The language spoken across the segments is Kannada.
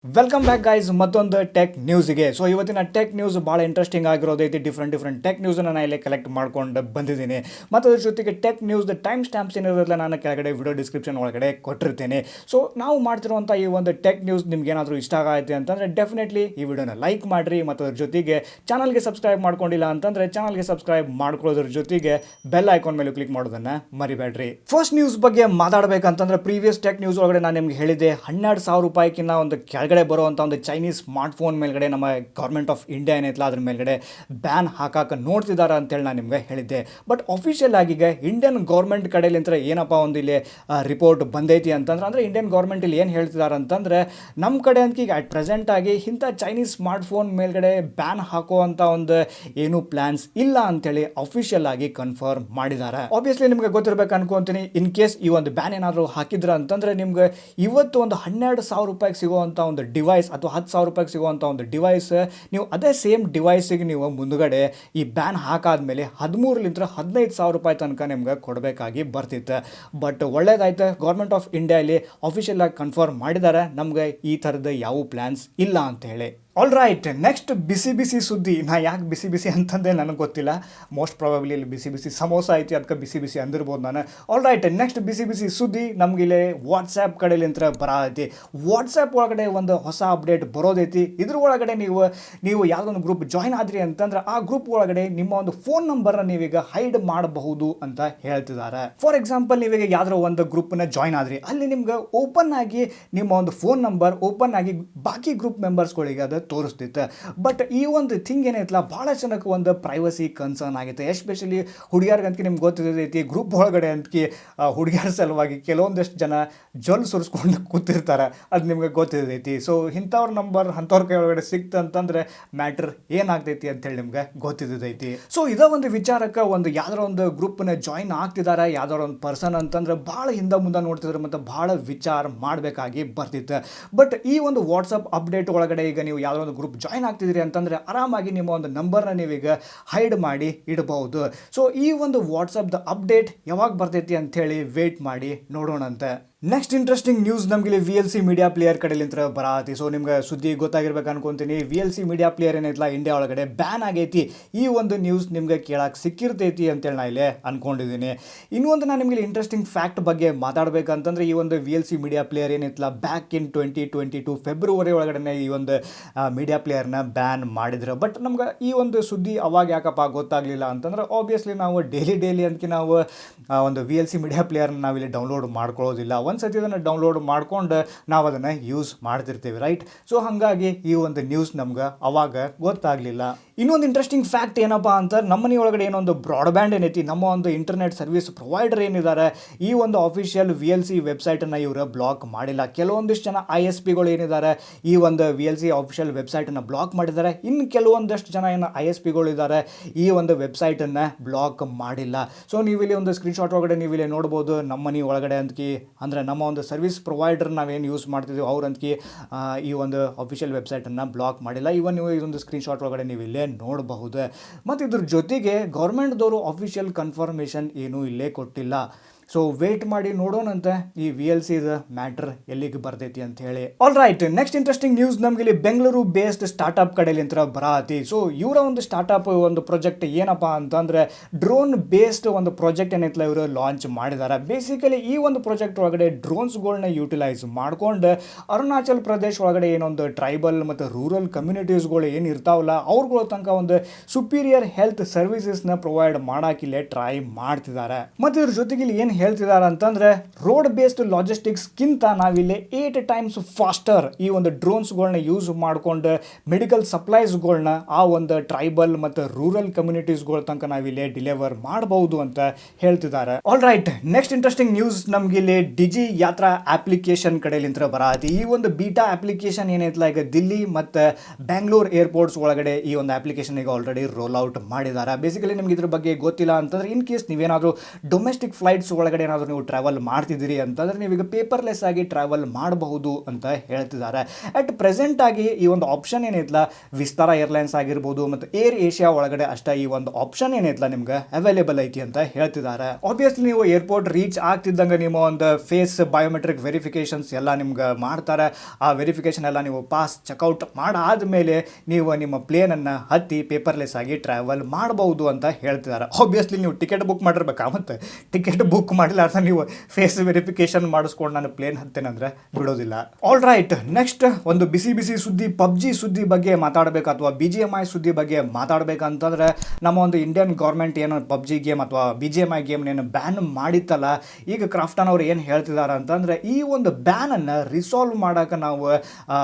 ವೆಲ್ಕಮ್ ಬ್ಯಾಕ್ ಗೈಸ್ ಮತ್ತೊಂದು ಟೆಕ್ ನ್ಯೂಸ್ಗೆ. ಸೊ ಇವತ್ತಿನ ಟೆಕ್ ನ್ಯೂಸ್ ಭಾಳ ಇಂಟ್ರೆಸ್ಟಿಂಗ್ ಆಗಿರೋದೈತಿ. ಡಿಫ್ರೆಂಟ್ ಟೆಕ್ ನ್ಯೂಸನ್ನು ನಾನು ಇಲ್ಲಿ ಕಲೆಕ್ಟ್ ಮಾಡ್ಕೊಂಡು ಬಂದಿದ್ದೀನಿ. ಮತ್ತು ಅದ್ರ ಜೊತೆಗೆ ಟೆಕ್ ನ್ಯೂಸ್ದ ಟೈಮ್ ಸ್ಟ್ಯಾಂಪ್ಸ್ ಏನಿರೋದಿಲ್ಲ ನಾನು ಕೆಳಗಡೆ ವಿಡಿಯೋ ಡಿಸ್ಕ್ರಿಪ್ಷನ್ ಒಳಗಡೆ ಕೊಟ್ಟಿರ್ತೇನೆ. ಸೊ ನಾವು ಮಾಡ್ತಿರುವಂಥ ಈ ಒಂದು ಟೆಕ್ ನ್ಯೂಸ್ ನಿಮ್ಗೆ ಏನಾದರೂ ಇಷ್ಟ ಆಗೈತೆ ಅಂತಂದರೆ ಡೆಫಿನೆಟ್ಲಿ ಈ ವಿಡಿಯೋನ ಲೈಕ್ ಮಾಡಿರಿ. ಮತ್ತು ಅದ್ರ ಜೊತೆಗೆ ಚಾನಲ್ಗೆ ಸಬ್ಸ್ಕ್ರೈಬ್ ಮಾಡ್ಕೊಂಡಿಲ್ಲ ಅಂತಂದರೆ ಚಾನಲ್ಗೆ ಸಬ್ಸ್ಕ್ರೈಬ್ ಮಾಡ್ಕೊಳ್ಳೋದ್ರ ಜೊತೆಗೆ ಬೆಲ್ ಐಕಾನ್ ಮೇಲೆ ಕ್ಲಿಕ್ ಮಾಡೋದನ್ನು ಮರಿಬೇಡ್ರಿ. ಫಸ್ಟ್ ನ್ಯೂಸ್ ಬಗ್ಗೆ ಮಾತಾಡಬೇಕಂತಂದ್ರೆ ಪ್ರೀವಿಯಸ್ ಟೆಕ್ ನ್ಯೂಸ್ ಒಳಗಡೆ ನಾನು ನಿಮ್ಗೆ ಹೇಳಿದೆ 12,000 ರೂಪಾಯಿಗಿನ್ನ ಒಂದು ಕೆಳಗಡೆ ಬರುವಂಥ ಒಂದು ಚೈನೀಸ್ ಸ್ಮಾರ್ಟ್ಫೋನ್ ಮೇಲ್ಗಡೆ ನಮ್ಮ ಗೌರ್ಮೆಂಟ್ ಆಫ್ ಇಂಡಿಯಾ ಏನೈತಲ್ಲ ಅದ್ರ ಮೇಲ್ಗಡೆ ಬ್ಯಾನ್ ಹಾಕಕ್ಕೆ ನೋಡ್ತಿದ್ದಾರೆ ಅಂತೇಳಿ ನಾನು ನಿಮ್ಗೆ ಹೇಳಿದ್ದೆ. ಬಟ್ ಅಫಿಷಿಯಲ್ ಆಗೀಗ ಇಂಡಿಯನ್ ಗೌರ್ಮೆಂಟ್ ಕಡೆಲಿಂತ ಏನಪ್ಪ ಒಂದು ಇಲ್ಲಿ ರಿಪೋರ್ಟ್ ಬಂದೈತಿ ಅಂತಂದ್ರೆ ಅಂದರೆ ಇಂಡಿಯನ್ ಗೌರ್ಮೆಂಟ್ ಇಲ್ಲಿ ಏನು ಹೇಳ್ತಿದ್ದಾರೆ ಅಂತಂದರೆ ನಮ್ಮ ಕಡೆ ಅಂತ ಈಗ ಅಟ್ ಪ್ರೆಸೆಂಟ್ ಆಗಿ ಇಂಥ ಚೈನೀಸ್ ಸ್ಮಾರ್ಟ್ಫೋನ್ ಮೇಲ್ಗಡೆ ಬ್ಯಾನ್ ಹಾಕುವಂಥ ಒಂದು ಏನು ಪ್ಲಾನ್ಸ್ ಇಲ್ಲ ಅಂತೇಳಿ ಅಫಿಷಿಯಲ್ ಆಗಿ ಕನ್ಫರ್ಮ್ ಮಾಡಿದ್ದಾರೆ. ಆಬ್ವಿಯಸ್ಲಿ ನಿಮ್ಗೆ ಗೊತ್ತಿರಬೇಕು ಅನ್ಕೊಂತೀನಿ. ಇನ್ ಕೇಸ್ ಈ ಒಂದು ಬ್ಯಾನ್ ಏನಾದರೂ ಹಾಕಿದ್ರ ಅಂತಂದ್ರೆ ನಿಮ್ಗೆ ಇವತ್ತು ಒಂದು 12,000 ರೂಪಾಯಿಗೆ ಸಿಗುವಂಥ ಒಂದು ಡಿವೈಸ್ ಅಥವಾ 10,000 ರೂಪಾಯಿಗೆ ಸಿಗುವಂಥ ಒಂದು ಡಿವೈಸ್ ನೀವು ಅದೇ ಸೇಮ್ ಡಿವೈಸಿಗೆ ನೀವು ಮುಂದುಗಡೆ ಈ ಬ್ಯಾನ್ ಹಾಕಾದ್ಮೇಲೆ 13,000 15,000 ರೂಪಾಯಿ ತನಕ ನಿಮ್ಗೆ ಕೊಡಬೇಕಾಗಿ ಬರ್ತಿತ್ತು. ಬಟ್ ಒಳ್ಳೇದಾಯ್ತು, ಗೌರ್ಮೆಂಟ್ ಆಫ್ ಇಂಡಿಯಾ ಇಲ್ಲಿ ಅಫಿಷಿಯಲ್ ಆಗಿ ಕನ್ಫರ್ಮ್ ಮಾಡಿದ್ದಾರೆ ನಮ್ಗೆ ಈ ಥರದ ಯಾವ ಪ್ಲಾನ್ಸ್ ಇಲ್ಲ ಅಂತ ಹೇಳಿ. ಆಲ್ ರೈಟ್, ನೆಕ್ಸ್ಟ್ ಬಿಸಿ ಸುದ್ದಿ. ನಾ ಯಾಕೆ ಬಿಸಿ ಅಂತಂದೆ ನನಗೆ ಗೊತ್ತಿಲ್ಲ. ಮೋಸ್ಟ್ ಪ್ರಾಬಬ್ಲಿ ಇಲ್ಲಿ ಬಿಸಿ ಸಮೋಸ ಐತಿ, ಅದಕ್ಕೆ ಬಿಸಿ ಅಂದಿರ್ಬೋದು ನಾನು. ಆಲ್ ರೈಟ್, ನೆಕ್ಸ್ಟ್ ಬಿಸಿ ಸುದ್ದಿ ನಮಗಿಲ್ಲಿ ವಾಟ್ಸ್ಯಾಪ್ ಕಡೆಲಿಂತ ಬರತೈತಿ. ವಾಟ್ಸ್ಯಾಪ್ ಒಳಗಡೆ ಒಂದು ಹೊಸ ಅಪ್ಡೇಟ್ ಬರೋದೈತಿ. ಇದ್ರ ಒಳಗಡೆ ನೀವು ಯಾವುದೊಂದು ಗ್ರೂಪ್ ಜಾಯ್ನ್ ಆದ್ರಿ ಅಂತಂದ್ರೆ ಆ ಗ್ರೂಪ್ ಒಳಗಡೆ ನಿಮ್ಮ ಒಂದು ಫೋನ್ ನಂಬರ್ನ ನೀವೀಗ ಹೈಡ್ ಮಾಡಬಹುದು ಅಂತ ಹೇಳ್ತಿದ್ದಾರೆ. ಫಾರ್ ಎಕ್ಸಾಂಪಲ್, ನೀವೀಗ ಯಾವ್ದಾರ ಒಂದು ಗ್ರೂಪ್ನ ಜಾಯ್ನ್ ಆದ್ರಿ, ಅಲ್ಲಿ ನಿಮ್ಗೆ ಓಪನ್ ಆಗಿ ನಿಮ್ಮ ಒಂದು ಫೋನ್ ನಂಬರ್ ಓಪನ್ ಆಗಿ ಬಾಕಿ ಗ್ರೂಪ್ ಮೆಂಬರ್ಸ್ಗಳಿಗೆ ಅದು ತೋರಿಸ್ತಿತ್ತು. ಬಟ್ ಈ ಒಂದು ಥಿಂಗ್ ಏನೈತಲ್ಲ ಭಾಳ ಜನಕ್ಕೆ ಒಂದು ಪ್ರೈವಸಿ ಕನ್ಸರ್ನ್ ಆಗಿತ್ತು. ಎಸ್ಪೆಷಲಿ ಹುಡುಗಿಯರ್ಗಂತಕಿ ನಿಮ್ಗೆ ಗೊತ್ತಿರ್ತೈತಿ, ಗ್ರೂಪ್ ಒಳಗಡೆ ಅಂತಕಿ ಹುಡುಗಿಯರ ಸಲುವಾಗಿ ಕೆಲವೊಂದಷ್ಟು ಜನ ಜೊಲ್ ಸುರಿಸ್ಕೊಂಡು ಕೂತಿರ್ತಾರೆ, ಅದು ನಿಮ್ಗೆ ಗೊತ್ತಿರ್ತೈತಿ. ಸೊ ಇಂಥವ್ರ ನಂಬರ್ ಅಂಥವ್ರ ಕೈ ಒಳಗಡೆ ಸಿಕ್ತು ಅಂತಂದರೆ ಮ್ಯಾಟ್ರ್ ಏನಾಗ್ತೈತಿ ಅಂತೇಳಿ ನಿಮ್ಗೆ ಗೊತ್ತಿರ್ತೈತಿ. ಸೊ ಇದ ಒಂದು ವಿಚಾರಕ್ಕೆ ಒಂದು ಯಾವ್ದಾರ ಒಂದು ಗ್ರೂಪ್ನ ಜಾಯಿನ್ ಆಗ್ತಿದ್ದಾರೆ ಯಾವ್ದಾರ ಒಂದು ಪರ್ಸನ್ ಅಂತಂದ್ರೆ ಭಾಳ ಹಿಂದೆ ಮುಂದೆ ನೋಡ್ತಿದ್ರು ಮತ್ತು ಭಾಳ ವಿಚಾರ ಮಾಡಬೇಕಾಗಿ ಬರ್ತಿತ್ತು. ಬಟ್ ಈ ಒಂದು ವಾಟ್ಸಪ್ ಅಪ್ಡೇಟ್ ಒಳಗಡೆ ಈಗ ನೀವು ಯಾವುದೋ ಒಂದು ಗ್ರೂಪ್ ಜಾಯ್ನ್ ಆಗ್ತಿದ್ರಿ ಅಂತಂದರೆ ಆರಾಮಾಗಿ ನಿಮ್ಮ ಒಂದು ನಂಬರ್ನ ನೀವೀಗ ಹೈಡ್ ಮಾಡಿ ಇಡಬಹುದು. ಸೊ ಈ ಒಂದು ವಾಟ್ಸಪ್ದ ಅಪ್ಡೇಟ್ ಯಾವಾಗ ಬರ್ತೈತಿ ಅಂಥೇಳಿ ವೇಟ್ ಮಾಡಿ ನೋಡೋಣಂತೆ. ನೆಕ್ಸ್ಟ್ ಇಂಟ್ರೆಸ್ಟಿಂಗ್ ನ್ಯೂಸ್ ನಮಗೆ VLC ಮೀಡಿಯಾ ಪ್ಲೇಯರ್ ಕಡೆಲಿಂತ ಬರತಿ. ಸೊ ನಿಮ್ಗೆ ಸುದ್ದಿ ಗೊತ್ತಾಗಿರ್ಬೇಕು ಅನ್ಕೊಂತೀನಿ. VLC ಮೀಡಿಯಾ ಪ್ಲೇಯರ್ ಏನೈತಲ್ಲ ಇಂಡಿಯಾ ಒಳಗಡೆ ಬ್ಯಾನ್ ಆಗೈತಿ. ಈ ಒಂದು ನ್ಯೂಸ್ ನಿಮ್ಗೆ ಕೇಳಕ್ಕೆ ಸಿಕ್ಕಿರ್ತೈತಿ ಅಂತೇಳಿ ನಾ ಇಲ್ಲೇ ಅನ್ಕೊಂಡಿದ್ದೀನಿ. ಇನ್ನೊಂದು ನಾನು ನಿಮಗೆ ಇಂಟ್ರೆಸ್ಟಿಂಗ್ ಫ್ಯಾಕ್ಟ್ ಬಗ್ಗೆ ಮಾತಾಡಬೇಕಂತಂದ್ರೆ ಈ ಒಂದು VLC ಮೀಡಿಯಾ ಪ್ಲೇಯರ್ ಏನೈತಲ್ಲ ಬ್ಯಾಕ್ ಇನ್ 2022 ಫೆಬ್ರವರಿ ಒಳಗಡೆ ಈ ಒಂದು ಮೀಡಿಯಾ ಪ್ಲೇಯರ್ನ ಬ್ಯಾನ್ ಮಾಡಿದ್ರು. ಬಟ್ ನಮ್ಗೆ ಈ ಒಂದು ಸುದ್ದಿ ಅವಾಗ ಯಾಕಪ್ಪ ಗೊತ್ತಾಗಲಿಲ್ಲ ಅಂತಂದ್ರೆ ಆಬ್ವಿಯಸ್ಲಿ ನಾವು ಡೈಲಿ ಅಂತ ನಾವು ಒಂದು VLC ಮೀಡಿಯಾ ಪ್ಲೇಯರ್ನ ನಾವಿಲ್ಲಿ ಡೌನ್ಲೋಡ್ ಮಾಡ್ಕೊಳ್ಳೋದಿಲ್ಲ. ಒಂದು ಸತಿ ಅದನ್ನು ಡೌನ್ಲೋಡ್ ಮಾಡ್ಕೊಂಡು ನಾವು ಅದನ್ನು ಯೂಸ್ ಮಾಡ್ತಿರ್ತೀವಿ, ರೈಟ್? ಸೊ ಹಾಗಾಗಿ ಈ ಒಂದು ನ್ಯೂಸ್ ನಮ್ಗೆ ಅವಾಗ ಗೊತ್ತಾಗಲಿಲ್ಲ. ಇನ್ನೊಂದು ಇಂಟ್ರೆಸ್ಟಿಂಗ್ ಫ್ಯಾಕ್ಟ್ ಏನಪ್ಪ ಅಂತ ನಮ್ಮ ಮನೆ ಒಳಗಡೆ ಏನೊಂದು ಬ್ರಾಡ್ಬ್ಯಾಂಡ್ ಏನೈತಿ, ನಮ್ಮ ಒಂದು ಇಂಟರ್ನೆಟ್ ಸರ್ವಿಸ್ ಪ್ರೊವೈಡರ್ ಏನಿದ್ದಾರೆ ಈ ಒಂದು ಅಫಿಷಿಯಲ್ VLC ವೆಬ್ಸೈಟನ್ನು ಇವರು ಬ್ಲಾಕ್ ಮಾಡಿಲ್ಲ. ಕೆಲವೊಂದಿಷ್ಟು ಜನ ISPಗಳು ಏನಿದ್ದಾರೆ ಈ ಒಂದು VLC ಅಫಿಷಿಯಲ್ ವೆಬ್ಸೈಟನ್ನು ಬ್ಲಾಕ್ ಮಾಡಿದ್ದಾರೆ. ಇನ್ನು ಕೆಲವೊಂದಷ್ಟು ಜನ ಏನು ISPಗಳು ಇದ್ದಾರೆ ಈ ಒಂದು ವೆಬ್ಸೈಟನ್ನು ಬ್ಲಾಕ್ ಮಾಡಿಲ್ಲ. ಸೊ ನೀವಿಲ್ಲಿ ಒಂದು ಸ್ಕ್ರೀನ್ಶಾಟ್ ಒಳಗಡೆ ನೀವಿಲ್ಲಿ ನೋಡ್ಬೋದು. ನಮ್ಮ ಮನೆ ಒಳಗಡೆ ಅಂತಕಿ ಅಂದರೆ ನಮ್ಮ ಒಂದು ಸರ್ವಿಸ್ ಪ್ರೊವೈಡರ್ ನಾವೇನು ಯೂಸ್ ಮಾಡ್ತಿದ್ದೀವಿ ಅವ್ರಂತಕಿ ಈ ಒಂದು ಅಫಿಷಿಯಲ್ ವೆಬ್ಸೈಟನ್ನು ಬ್ಲಾಕ್ ಮಾಡಿಲ್ಲ. ಇವನ್ ನೀವು ಇದೊಂದು ಸ್ಕ್ರೀನ್ಶಾಟ್ ಒಳಗಡೆ ನೀವು ಇಲ್ಲೇ ನೋಡಬಹುದು. ಮತ್ತು ಇದ್ರ ಜೊತೆಗೆ ಗೌರ್ಮೆಂಟ್ದವರು ಅಫಿಷಿಯಲ್ ಕನ್ಫರ್ಮೇಷನ್ ಏನೂ ಇಲ್ಲೇ ಕೊಟ್ಟಿಲ್ಲ. ಸೊ ವೇಟ್ ಮಾಡಿ ನೋಡೋಣಂತೆ ಈ VLCದ ಮ್ಯಾಟ್ರ್ ಎಲ್ಲಿಗೆ ಬರ್ತೈತಿ ಅಂತ ಹೇಳಿ. All right, next interesting news ನಮ್ಗೆ ಇಲ್ಲಿ ಬೆಂಗಳೂರು ಬೇಸ್ಡ್ ಸ್ಟಾರ್ಟ್ಅಪ್ ಕಡೆಲಿಂತ ಬರತಿ. ಸೊ ಇವರ ಒಂದು ಸ್ಟಾರ್ಟ್ಅಪ್ ಒಂದು ಪ್ರಾಜೆಕ್ಟ್ ಏನಪ್ಪ ಅಂತಂದ್ರೆ ಡ್ರೋನ್ ಬೇಸ್ಡ್ ಒಂದು ಪ್ರಾಜೆಕ್ಟ್ ಏನೈತಲ್ಲ ಇವರು ಲಾಂಚ್ ಮಾಡಿದ್ದಾರೆ. ಬೇಸಿಕಲಿ ಈ ಒಂದು ಪ್ರಾಜೆಕ್ಟ್ ಒಳಗಡೆ ಡ್ರೋನ್ಸ್ಗಳನ್ನ ಯುಟಿಲೈಸ್ ಮಾಡ್ಕೊಂಡು ಅರುಣಾಚಲ್ ಪ್ರದೇಶ್ ಒಳಗಡೆ ಏನೊಂದು ಟ್ರೈಬಲ್ ಮತ್ತು ರೂರಲ್ ಕಮ್ಯುನಿಟೀಸ್ಗಳು ಏನು ಇರ್ತಾವಲ್ಲ ಅವ್ರಗಳ ತನಕ ಒಂದು ಸುಪೀರಿಯರ್ ಹೆಲ್ತ್ ಸರ್ವಿಸಸ್ನ ಪ್ರೊವೈಡ್ ಮಾಡೋಕ್ಕಿಲ್ಲೇ ಟ್ರೈ ಮಾಡ್ತಿದ್ದಾರೆ. ಮತ್ತು ಇದ್ರ ಜೊತೆಗೆ ಇಲ್ಲಿ ಏನು ಹೇಳ್ತಿದ್ದಾರೆ ಅಂತಂದ್ರೆ ರೋಡ್ ಬೇಸ್ಡ್ ಲಾಜಿಸ್ಟಿಕ್ಸ್ಗಿಂತ ನಾವಿಲ್ಲಿ 8 ಟೈಮ್ಸ್ ಫಾಸ್ಟರ್ ಈ ಒಂದು ಡ್ರೋನ್ಸ್ಗಳನ್ನ ಯೂಸ್ ಮಾಡ್ಕೊಂಡು ಮೆಡಿಕಲ್ ಸಪ್ಲೈಸ್ಗಳನ್ನ ಆ ಒಂದು ಟ್ರೈಬಲ್ ಮತ್ತು ರೂರಲ್ ಕಮ್ಯುನಿಟೀಸ್ಗಳ ತನಕ ನಾವಿಲ್ಲಿ ಡೆಲಿವರ್ ಮಾಡಬಹುದು ಅಂತ ಹೇಳ್ತಿದ್ದಾರೆ. All right, next interesting news ನಮ್ಗೆ ಇಲ್ಲಿ DigiYatra ಅಪ್ಲಿಕೇಶನ್ ಕಡೆಲಿಂತ ಬರತಿ. ಈ ಒಂದು ಬೀಟಾ ಅಪ್ಲಿಕೇಶನ್ ಏನೈತಲ್ಲ ಈಗ ದಿಲ್ಲಿ ಮತ್ತು ಬೆಂಗಳೂರು ಏರ್ಪೋರ್ಟ್ಸ್ ಒಳಗಡೆ ಈ ಒಂದು ಅಪ್ಲಿಕೇಶನ್ ಈಗ ಆಲ್ರೆಡಿ ರೋಲ್ ಔಟ್ ಮಾಡಿದ್ದಾರೆ. ಬೇಸಿಕಲಿ ನಿಮ್ಗೆ ಇದ್ರ ಬಗ್ಗೆ ಗೊತ್ತಿಲ್ಲ ಅಂತಂದ್ರೆ ಇನ್ ಕೇಸ್ ನೀವೇನಾದರೂ ಡೊಮೆಸ್ಟಿಕ್ ಫ್ಲೈಟ್ಸ್ ಒಳಗೆ ಒಳಗಡೆ ಏನಾದರೂ ನೀವು ಟ್ರಾವೆಲ್ ಮಾಡ್ತಿದ್ದೀರಿ ಅಂತಂದರೆ ನೀವೀಗ ಪೇಪರ್ಲೆಸ್ ಆಗಿ ಟ್ರಾವೆಲ್ ಮಾಡಬಹುದು ಅಂತ ಹೇಳ್ತಿದ್ದಾರೆ. ಅಟ್ ಪ್ರೆಸೆಂಟ್ ಆಗಿ ಈ ಒಂದು ಆಪ್ಷನ್ ಏನೈತಲ್ಲ ವಿಸ್ತಾರ ಏರ್ಲೈನ್ಸ್ ಆಗಿರ್ಬೋದು ಮತ್ತು ಏರ್ ಏಷ್ಯಾ ಒಳಗಡೆ ಅಷ್ಟೇ ಈ ಒಂದು ಆಪ್ಷನ್ ಏನೈತಲ್ಲ ನಿಮ್ಗೆ ಅವೈಲೇಬಲ್ ಐತಿ ಅಂತ ಹೇಳ್ತಿದ್ದಾರೆ. ಆಬ್ವಿಯಸ್ಲಿ ನೀವು ಏರ್ಪೋರ್ಟ್ ರೀಚ್ ಆಗ್ತಿದ್ದಂಗೆ ನಿಮ್ಮ ಒಂದು ಫೇಸ್ ಬಯೋಮೆಟ್ರಿಕ್ ವೆರಿಫಿಕೇಶನ್ಸ್ ಎಲ್ಲ ನಿಮ್ಗೆ ಮಾಡ್ತಾರೆ. ಆ ವೆರಿಫಿಕೇಶನ್ ಎಲ್ಲ ನೀವು ಪಾಸ್ ಚೆಕ್ಔಟ್ ಮಾಡಾದ್ಮೇಲೆ ನೀವು ನಿಮ್ಮ ಪ್ಲೇನನ್ನು ಹತ್ತಿ ಪೇಪರ್ಲೆಸ್ ಆಗಿ ಟ್ರಾವೆಲ್ ಮಾಡಬಹುದು ಅಂತ ಹೇಳ್ತಿದ್ದಾರೆ. ಆಬ್ವಿಯಸ್ಲಿ ನೀವು ಟಿಕೆಟ್ ಬುಕ್ ಮಾಡಿರ್ಬೇಕಾ, ಮತ್ತು ಟಿಕೆಟ್ ಬುಕ್ ಮಾಡಿಲ್ಲ ಅಂತ ನೀವು ಫೇಸ್ ವೆರಿಫಿಕೇಶನ್ ಮಾಡಿಸ್ಕೊಂಡು ನಾನು ಪ್ಲೇನ್ ಹತ್ತೇನಂದ್ರೆ ಬಿಡೋದಿಲ್ಲ. ಆಲ್ ರೈಟ್, ನೆಕ್ಸ್ಟ್ ಒಂದು ಬಿಸಿ ಬಿಸಿ ಸುದ್ದಿ ಪಬ್ಜಿ ಸುದ್ದಿ ಬಗ್ಗೆ ಮಾತಾಡಬೇಕು ಅಥವಾ BGMI ಸುದ್ದಿ ಬಗ್ಗೆ ಮಾತಾಡಬೇಕಂತಂದ್ರೆ ನಮ್ಮ ಒಂದು ಇಂಡಿಯನ್ ಗೌರ್ಮೆಂಟ್ ಏನು ಪಬ್ಜಿ ಗೇಮ್ ಅಥವಾ BGMI ಗೇಮ್ ಏನು ಬ್ಯಾನ್ ಮಾಡಿತ್ತಲ್ಲ, ಈಗ ಕ್ರಾಫ್ಟನ್ ಅವ್ರು ಏನು ಹೇಳ್ತಿದ್ದಾರೆ ಅಂತಂದರೆ ಈ ಒಂದು ಬ್ಯಾನನ್ನು ರಿಸಾಲ್ವ್ ಮಾಡೋಕೆ ನಾವು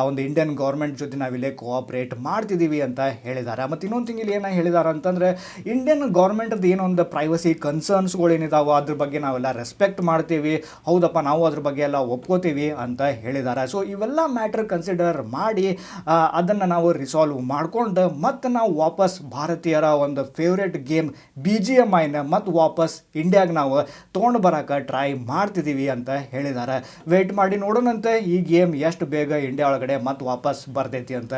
ಒಂದು ಇಂಡಿಯನ್ ಗೌರ್ಮೆಂಟ್ ಜೊತೆ ನಾವಿಲ್ಲೇ ಕೋಆಪ್ರೇಟ್ ಮಾಡ್ತಿದ್ದೀವಿ ಅಂತ ಹೇಳಿದ್ದಾರೆ. ಮತ್ತು ಇನ್ನೊಂದು ತಿಂಗಳು ಏನು ಹೇಳಿದ್ದಾರೆ ಅಂತಂದರೆ ಇಂಡಿಯನ್ ಗೌರ್ಮೆಂಟ್ದು ಏನೊಂದು ಪ್ರೈವಸಿ ಕನ್ಸರ್ನ್ಸ್ಗಳು ಏನಿದಾವೆ ಅದ್ರ ಬಗ್ಗೆ ನಾವೆಲ್ಲ ರೆಸ್ಪೆಕ್ಟ್ ಮಾಡ್ತೀವಿ, ಹೌದಪ್ಪ ನಾವು ಅದ್ರ ಬಗ್ಗೆ ಎಲ್ಲ ಒಪ್ಕೋತೀವಿ ಅಂತ ಹೇಳಿದ್ದಾರೆ. ಸೊ ಇವೆಲ್ಲ ಮ್ಯಾಟ್ರ್ ಕನ್ಸಿಡರ್ ಮಾಡಿ ಅದನ್ನು ನಾವು ರಿಸಾಲ್ವ್ ಮಾಡಿಕೊಂಡು ಮತ್ತು ನಾವು ವಾಪಸ್ ಭಾರತೀಯರ ಒಂದು ಫೇವ್ರೇಟ್ ಗೇಮ್ BGMIನ ಮತ್ತು ವಾಪಸ್ ಇಂಡಿಯಾಗೆ ನಾವು ತೊಗೊಂಡು ಬರೋಕೆ ಟ್ರೈ ಮಾಡ್ತಿದ್ದೀವಿ ಅಂತ ಹೇಳಿದ್ದಾರೆ. ವೇಟ್ ಮಾಡಿ ನೋಡೋಣಂತೆ ಈ ಗೇಮ್ ಎಷ್ಟು ಬೇಗ ಇಂಡಿಯಾ ಒಳಗಡೆ ಮತ್ತು ವಾಪಸ್ ಬರ್ತೈತಿ ಅಂತ.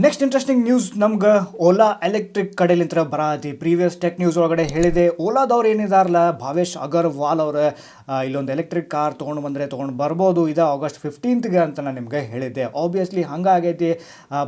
ನೆಕ್ಸ್ಟ್ ಇಂಟ್ರೆಸ್ಟಿಂಗ್ ನ್ಯೂಸ್ ನಮ್ಗೆ ಓಲಾ ಎಲೆಕ್ಟ್ರಿಕ್ ಕಡೆಲಿಂತ ಬರತಿ. ಪ್ರೀವಿಯಸ್ ಟೆಕ್ ನ್ಯೂಸ್ ಒಳಗಡೆ ಹೇಳಿದೆ, ಓಲಾದವ್ರು ಏನಿದಾರಲ್ಲ ಭಾವೇಶ್ ಅಗರ್ವಾಲ್ ಅವರು ಇಲ್ಲೊಂದು ಎಲೆಕ್ಟ್ರಿಕ್ ಕಾರ್ ತೊಗೊಂಡು ಬಂದರೆ ತೊಗೊಂಡು ಬರ್ಬೋದು, ಇದು August 15th ಅಂತ ನಾನು ನಿಮಗೆ ಹೇಳಿದ್ದೆ. ಆಬ್ವಿಯಸ್ಲಿ ಹಂಗಾಗೈತಿ.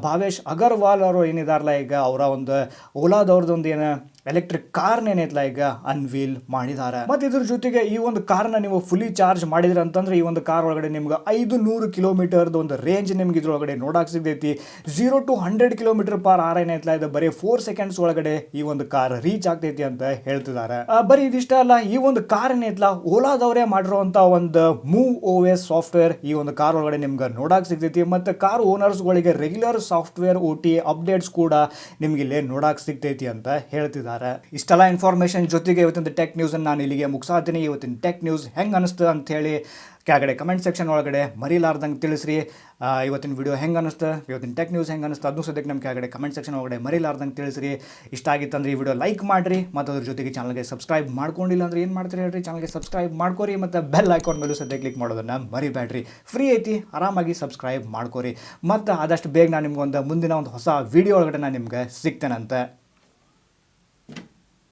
ಭಾವೇಶ್ ಅಗರ್ವಾಲ್ ಅವರು ಏನಿದಾರಲ್ಲ ಈಗ ಅವರ ಒಂದು ಓಲಾದವ್ರದ್ದೊಂದು ಏನು ಎಲೆಕ್ಟ್ರಿಕ್ ಕಾರ್ನ ಏನೈತಲ್ಲ ಈಗ ಅನ್ವೀಲ್ ಮಾಡಿದ್ದಾರೆ. ಮತ್ತು ಇದ್ರ ಜೊತೆಗೆ ಈ ಒಂದು ಕಾರ್ನ ನೀವು ಫುಲ್ಲಿ ಚಾರ್ಜ್ ಮಾಡಿದ್ರೆ ಅಂತಂದ್ರೆ ಈ ಒಂದು ಕಾರ್ ಒಳಗಡೆ ನಿಮ್ಗೆ 500 ಕಿಲೋಮೀಟರ್ದು ಒಂದು ರೇಂಜ್ ನಿಮ್ಗೆ ಇದ್ರೊಳಗಡೆ ನೋಡಕ್ಕೆ ಸಿಗ್ತೈತಿ. 0 to 100 km/h ಏನೈತಲ್ಲ ಇದು ಬರೀ 4 seconds ಒಳಗಡೆ ಈ ಒಂದು ಕಾರ್ ರೀಚ್ ಆಗ್ತೈತಿ ಅಂತ ಹೇಳ್ತಿದ್ದಾರೆ. ಬರೀ ಇದಿಷ್ಟ ಅಲ್ಲ, ಈ ಒಂದು ಕಾರ್ ಏನೈತಲ್ಲ ಓಲಾದವರೇ ಮಾಡಿರುವಂಥ ಒಂದು ಮೂವ್ OS ಸಾಫ್ಟ್ವೇರ್ ಈ ಒಂದು ಕಾರ್ ಒಳಗಡೆ ನಿಮ್ಗೆ ನೋಡಕ್ಕೆ ಸಿಗ್ತೈತಿ. ಮತ್ತು ಕಾರ್ ಓನರ್ಸ್ಗಳಿಗೆ ರೆಗ್ಯುಲರ್ ಸಾಫ್ಟ್ವೇರ್ OTA ಅಪ್ಡೇಟ್ಸ್ ಕೂಡ ನಿಮ್ಗೆ ಇಲ್ಲೇ ನೋಡಕ್ಕೆ ಸಿಗ್ತೈತಿ ಅಂತ ಹೇಳ್ತಿದ್ದಾರೆ. ಇಷ್ಟೆಲ್ಲ ಇನ್ಫಾರ್ಮೇಷನ್ ಜೊತೆಗೆ ಇವತ್ತಿನ ಟೆಕ್ ನ್ಯೂಸನ್ನು ನಾನು ಇಲ್ಲಿಗೆ ಮುಗಿಸಾತೀನಿ. ಇವತ್ತಿನ ಟೆಕ್ ನ್ಯೂಸ್ ಹೆಂಗೆ ಅನಿಸ್ತು ಅಂತ ಹೇಳಿ ಕೆಳಗಡೆ ಕಮೆಂಟ್ ಸೆಕ್ಷನ್ ಒಳಗಡೆ ಮರಿಲಾರ್ದಂಗೆ ತಿಳಿಸ್ರಿ. ಇವತ್ತಿನ ವಿಡಿಯೋ ಹೆಂಗೆ ಅನಿಸ್ತು, ಇವತ್ತಿನ ಟೆಕ್ ನ್ಯೂಸ್ ಹೆಂಗೆ ಅನಿಸ್ತು ಅದನ್ನು ಸದ್ಯಕ್ಕೆ ನಮ್ಮ ಕೆಳಗಡೆ ಕಮೆಂಟ್ ಸೆಕ್ಷನ್ ಒಳಗಡೆ ಮರಿಲಾರ್ದಂಗೆ ತಿಳಿಸ್ರಿ. ಇಷ್ಟ ಆಗಿತ್ತಂದ್ರೆ ಈ ವಿಡಿಯೋ ಲೈಕ್ ಮಾಡಿರಿ ಮತ್ತು ಅದ್ರ ಜೊತೆಗೆ ಚಾನಲ್ಗೆ ಸಬ್ಸ್ಕ್ರೈಬ್ ಮಾಡ್ಕೊಂಡಿಲ್ಲ ಅಂದ್ರೆ ಏನು ಮಾಡ್ತೀರಿ ಹೇಳ್ರಿ, ಚಾನಲ್ಗೆ ಸಬ್ಸ್ಕ್ರೈಬ್ ಮಾಡ್ಕೋರಿ ಮತ್ತು ಬೆಲ್ ಐಕಾನ್ ಮೇಲೂ ಸದ್ಯ ಕ್ಲಿಕ್ ಮಾಡೋದನ್ನು ಮರಿಬೇಡ್ರಿ. ಫ್ರೀ ಐತಿ, ಆರಾಮಾಗಿ ಸಬ್ಸ್ಕ್ರೈಬ್ ಮಾಡ್ಕೋರಿ. ಮತ್ತು ಆದಷ್ಟು ಬೇಗ ನಾನು ನಿಮ್ಗೆ ಮುಂದಿನ ಒಂದು ಹೊಸ ವಿಡಿಯೋ ಒಳಗಡೆ ನಾನು ನಿಮ್ಗೆ ಸಿಗ್ತೇನಂತೆ.